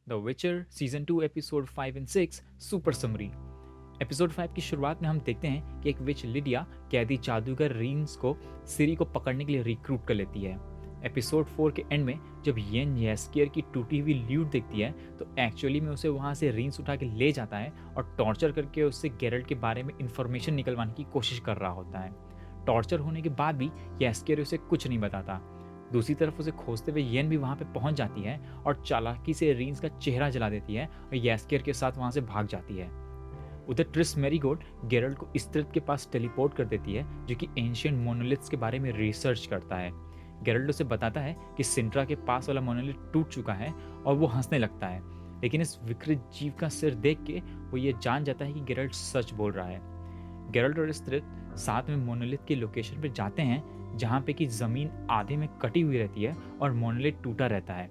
The विचर season 2 episode 5 and 6 super summary. Episode 5 की शुरुआत में हम देखते हैं कि एक विच लिडिया कैदी जादूगर रीन्स को सिरी को पकड़ने के लिए रिक्रूट कर लेती है। एपिसोड 4 के एंड में जब येन येस्कियर की टूटी हुई ल्यूट देखती है तो एक्चुअली में उसे वहां से रीन्स उठा के ले जाता है और टॉर्चर करके उससे गेरल्ट के बारे में इंफॉर्मेशन निकलवाने की कोशिश कर रहा होता है। टॉर्चर होने के बाद भी येस्कियर उसे कुछ नहीं बताता। दूसरी तरफ उसे खोजते हुए येन भी वहां पे पहुंच जाती है और चालाकी से रीन्स का चेहरा जला देती है और येस्कियर के साथ वहां से भाग जाती है। उधर ट्रिस मैरीगोल्ड गेरल्ट को इस्त्रत के पास टेलीपोर्ट कर देती है, जो कि एंशिएंट मोनोलिथ्स के बारे में रिसर्च करता है। गेरल्ट उसे बताता है कि सिंट्रा के पास वाला मोनोलिथ टूट चुका है और वो हंसने लगता है, लेकिन इस विकृत जीव का सिर देख के वो ये जान जाता है कि गेरल्ट सच बोल रहा है। गेरल्ट और इस्त्रत साथ में मोनोलिथ के लोकेशन पर जाते हैं जहाँ पे कि जमीन आधे में कटी हुई रहती है और मोनोलिथ टूटा रहता है।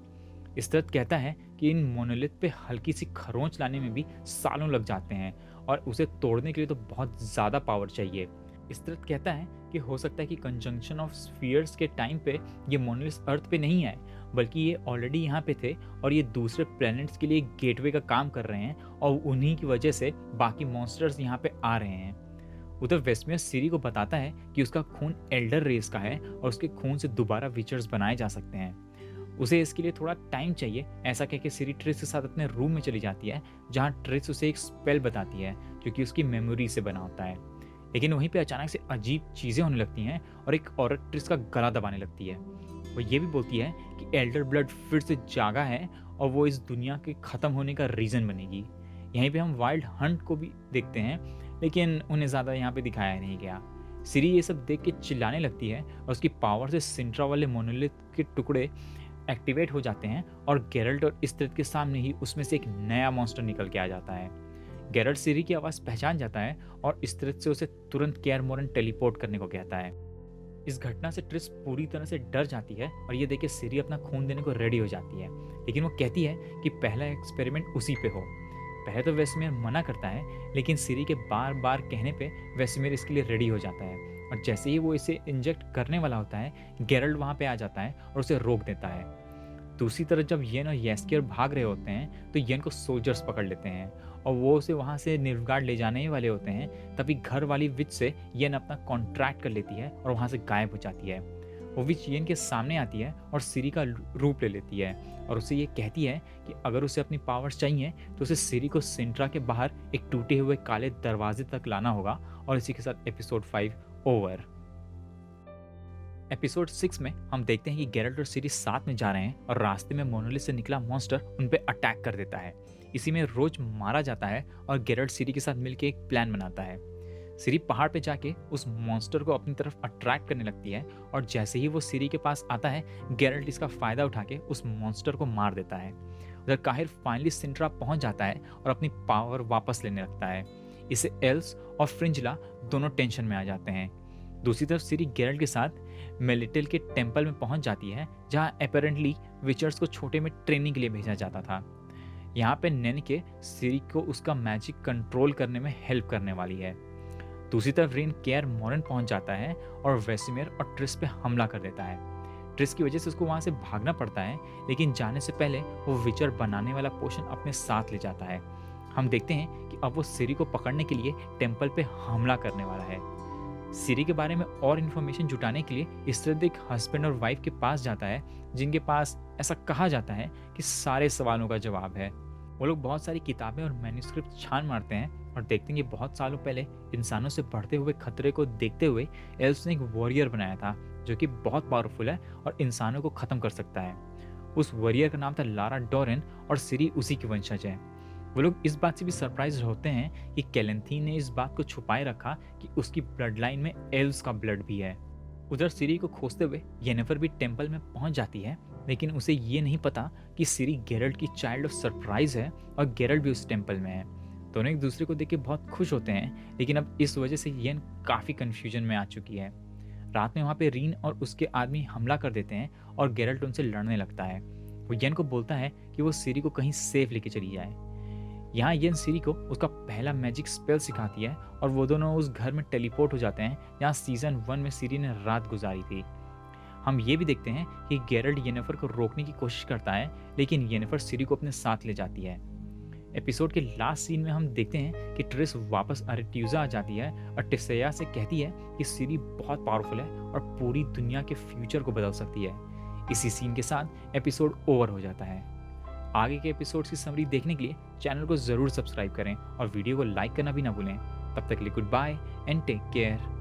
इस्त्रत कहता है कि इन मोनोलिथ पे हल्की सी खरोंच लाने में भी सालों लग जाते हैं और उसे तोड़ने के लिए तो बहुत ज़्यादा पावर चाहिए। इस्त्रत कहता है कि हो सकता है कि कंजंक्शन ऑफ स्फीयर्स के टाइम पे ये मोनोलिथ अर्थ पे नहीं आए, बल्कि ये ऑलरेडी यहाँ पे थे और ये दूसरे प्लैनेट्स के लिए गेटवे का काम कर रहे हैं और उन्हीं की वजह से बाकी मॉन्स्टर्स यहाँ पे आ रहे हैं। उधर वेस्टमियर सिरी को बताता है कि उसका खून एल्डर रेस का है और उसके खून से दोबारा विचर्स बनाए जा सकते हैं। उसे इसके लिए थोड़ा टाइम चाहिए, ऐसा कह के सिरी ट्रिस के साथ अपने रूम में चली जाती है, जहां ट्रिस उसे एक स्पेल बताती है जो कि उसकी मेमोरी से बना होता है। लेकिन वहीं पे अचानक से अजीब चीजें होने लगती हैं और एक औरत ट्रिस का गला दबाने लगती है। वो ये भी बोलती है कि एल्डर ब्लड फिर से जागा है और वो इस दुनिया के खत्म होने का रीजन बनेगी। यहीं पे हम वाइल्ड हंट को भी देखते हैं, लेकिन उन्हें ज़्यादा यहाँ पे दिखाया नहीं गया। सिरी ये सब देख के चिल्लाने लगती है और उसकी पावर से सिंट्रा वाले मोनोलिथ के टुकड़े एक्टिवेट हो जाते हैं और गेरल्ट और इस्त्रत के सामने ही उसमें से एक नया मॉन्स्टर निकल के आ जाता है। गेरल्ट सिरी की आवाज़ पहचान जाता है और इस्त्रत से उसे तुरंत केयर मोरन टेलीपोर्ट करने को कहता है। इस घटना से ट्रिस पूरी तरह से डर जाती है और ये देख के सिरी अपना खून देने को रेडी हो जाती है, लेकिन वो कहती है कि पहला एक्सपेरिमेंट उसी पे हो। पहले तो वेस्टमियर मना करता है, लेकिन सिरी के बार बार कहने पे वेस्टमियर इसके लिए रेडी हो जाता है और जैसे ही वो इसे इंजेक्ट करने वाला होता है, गेरल्ट वहाँ पे आ जाता है और उसे रोक देता है। दूसरी तरफ जब येन और येस्कियर भाग रहे होते हैं तो येन को सोल्जर्स पकड़ लेते हैं और वो उसे वहाँ से निर्विगाड ले जाने वाले होते हैं। तभी घर वाली विच से येन अपना कॉन्ट्रैक्ट कर लेती है और वहाँ से गायब हो जाती है। वो विच येन के सामने आती है और सिरी का रूप ले लेती है और उसे ये कहती है कि अगर उसे अपनी पावर्स चाहिए तो उसे सिरी को सिंट्रा के बाहर एक टूटे हुए काले दरवाजे तक लाना होगा। और इसी के साथ एपिसोड 5 ओवर। एपिसोड 6 में हम देखते हैं कि गेरल्ट और सिरी साथ में जा रहे हैं और रास्ते में मोनोलिथ से निकला मॉन्स्टर उन पे अटैक कर देता है। इसी में रोज मारा जाता है और गेरल्ट सिरी के साथ मिलकर एक प्लान बनाता है। सिरी पहाड़ पे जाके उस मॉन्स्टर को अपनी तरफ अट्रैक्ट करने लगती है और जैसे ही वो सिरी के पास आता है, गेरल्ट इसका फायदा उठा के उस मॉन्स्टर को मार देता है। उधर काहिर फाइनली सिंट्रा पहुंच जाता है और अपनी पावर वापस लेने लगता है। इसे एल्स और फ्रिंजला दोनों टेंशन में आ जाते हैं। दूसरी तरफ सिरी गेरल्ट के साथ मेलिटिल के टेम्पल में पहुंच जाती है, जहां अपेरेंटली विचर्स को छोटे में ट्रेनिंग के लिए भेजा जाता था। यहाँ पे नेनिके सिरी को उसका मैजिक कंट्रोल करने में हेल्प करने वाली है। दूसरी तरफ रेन केयर मोरन पहुंच जाता है और वेस्टमियर और ट्रिस पे हमला कर देता है। ट्रिस की वजह से उसको वहां से भागना पड़ता है, लेकिन जाने से पहले वो विचर बनाने वाला पोशन अपने साथ ले जाता है। हम देखते हैं कि अब वो सिरी को पकड़ने के लिए टेम्पल पे हमला करने वाला है। सिरी के बारे में और इन्फॉर्मेशन जुटाने के लिए इस्त्रत एक हस्बैंड और वाइफ के पास जाता है, जिनके पास ऐसा कहा जाता है कि सारे सवालों का जवाब है। वो लोग बहुत सारी किताबें और मैन्युस्क्रिप्ट छान मारते हैं और देखते हैं कि बहुत सालों पहले इंसानों से बढ़ते हुए खतरे को देखते हुए एल्व्स ने एक वॉरियर बनाया था, जो कि बहुत पावरफुल है और इंसानों को खत्म कर सकता है। उस वॉरियर का नाम था लारा डोरेन और सिरी उसी की वंशज है। वो लोग इस बात से भी सरप्राइज होते हैं कि कैलेंथीन ने इस बात को छुपाए रखा कि उसकी ब्लड लाइन में एल्व्स का ब्लड भी है। उधर सिरी को खोजते हुए येनिफर भी टेम्पल में पहुंच जाती है, लेकिन उसे ये नहीं पता कि सिरी गेरल्ट की चाइल्ड ऑफ सरप्राइज है और गेरल्ट भी उस टेम्पल में है। दोनों एक दूसरे को देख के बहुत खुश होते हैं, लेकिन अब इस वजह से येन काफी कंफ्यूजन में आ चुकी है। रात में वहाँ पे रीन और उसके आदमी हमला कर देते हैं और गेरल्ट उनसे लड़ने लगता है। वो येन को बोलता है कि वो सिरी को कहीं सेफ लेके चली जाए। यहाँ येन सिरी को उसका पहला मैजिक स्पेल सिखाती है और वो दोनों उस घर में टेलीपोर्ट हो जाते हैं जहाँ सीजन 1 में सिरी ने रात गुजारी थी। हम ये भी देखते हैं कि गेरल्ट येनिफर को रोकने की कोशिश करता है, लेकिन येनिफर सिरी को अपने साथ ले जाती है। एपिसोड के लास्ट सीन में हम देखते हैं कि ट्रिस वापस अरेट्यूजा आ जाती है और टिसैया से कहती है कि सिरी बहुत पावरफुल है और पूरी दुनिया के फ्यूचर को बदल सकती है। इसी सीन के साथ एपिसोड ओवर हो जाता है। आगे के एपिसोड्स की समरी देखने के लिए चैनल को ज़रूर सब्सक्राइब करें और वीडियो को लाइक करना भी ना भूलें। तब तक के लिए good bye and take care.